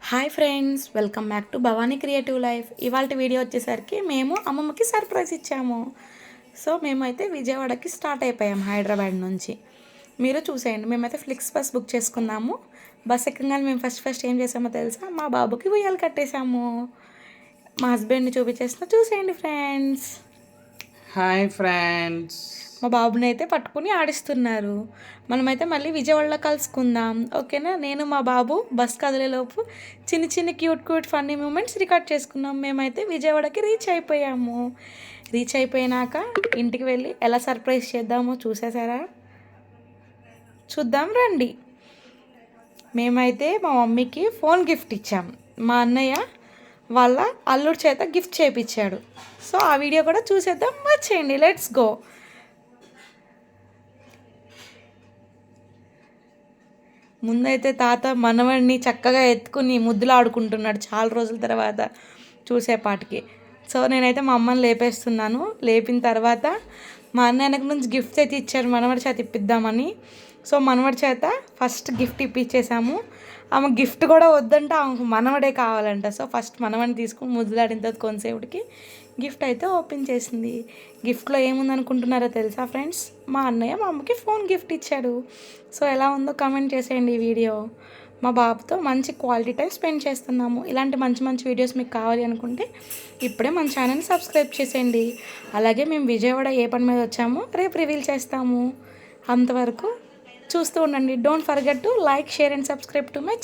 Hi friends, welcome back to Bhavani creative life. ఇవాళ video వచ్చేసరికి మేము అమ్మమ్మకి సర్ప్రైజ్ ఇచ్చాము. సో మేమైతే విజయవాడకి స్టార్ట్ అయిపోయాము హైదరాబాద్ నుంచి. మీరు చూసేయండి, మేమైతే ఫ్లిక్స్ బస్ బుక్ చేసుకున్నాము. బస్ ఎక్కగానే మేము ఫస్ట్ ఏం చేసామో తెలుసా, మా బాబుకి ఉయ్యాలు కట్టేశాము. మా హస్బెండ్ని చూసేయండి ఫ్రెండ్స్. హాయ్ ఫ్రెండ్స్, మా బాబుని అయితే పట్టుకుని ఆడిస్తున్నారు. మనమైతే మళ్ళీ విజయవాడలో కలుసుకుందాం, ఓకేనా? నేను మా బాబు బస్ కదిలేలోపు చిన్న క్యూట్ ఫన్నీ మూమెంట్స్ రికార్డ్ చేసుకున్నాం. మేమైతే విజయవాడకి రీచ్ అయిపోయాము. రీచ్ అయిపోయినాక ఇంటికి వెళ్ళి ఎలా సర్ప్రైజ్ చేద్దామో చూసేసారా? చూద్దాం రండి. మేమైతే మా మమ్మీకి ఫోన్ గిఫ్ట్ ఇచ్చాం. మా అన్నయ్య వాళ్ళ అల్లుడి చేత గిఫ్ట్ చేయించాడు. సో ఆ వీడియో కూడా చూసేద్దాం, వచ్చేయండి, లెట్స్ గో. ముందైతే తాత మనవడిని చక్కగా ఎత్తుకుని ముద్దులు ఆడుకుంటున్నాడు చాలా రోజుల తర్వాత చూసేపాటికి. సో నేనైతే మా అమ్మని లేపేస్తున్నాను. లేపిన తర్వాత మా అన్న వెనక నుంచి గిఫ్ట్ అయితే ఇచ్చారు, మనవడి చేత ఇప్పిద్దామని. సో మనవడి చేత ఫస్ట్ గిఫ్ట్ ఇప్పించేసాము. ఆమె గిఫ్ట్ కూడా వద్దంటే ఆమెకు మనవడే కావాలంట. సో ఫస్ట్ మనవడిని తీసుకుని ముద్దులాడిన తర్వాత కొంతసేపటికి గిఫ్ట్ అయితే ఓపెన్ చేసింది. గిఫ్ట్లో ఏముందనుకుంటున్నారో తెలుసా ఫ్రెండ్స్? మా అన్నయ్య మా అమ్మకి ఫోన్ గిఫ్ట్ ఇచ్చాడు. సో ఎలా ఉందో కామెంట్ చేసేయండి ఈ వీడియో. మా బాబుతో మంచి క్వాలిటీ టైం స్పెండ్ చేస్తున్నాము. ఇలాంటి మంచి వీడియోస్ మీకు కావాలి అనుకుంటే ఇప్పుడే మన ఛానల్ని సబ్స్క్రైబ్ చేసేయండి. అలాగే మేము విజయవాడ ఏ పని మీద వచ్చామో రేపు రివీల్ చేస్తాము. అంతవరకు చూస్తూ ఉండండి. Don't forget to like, share and subscribe to my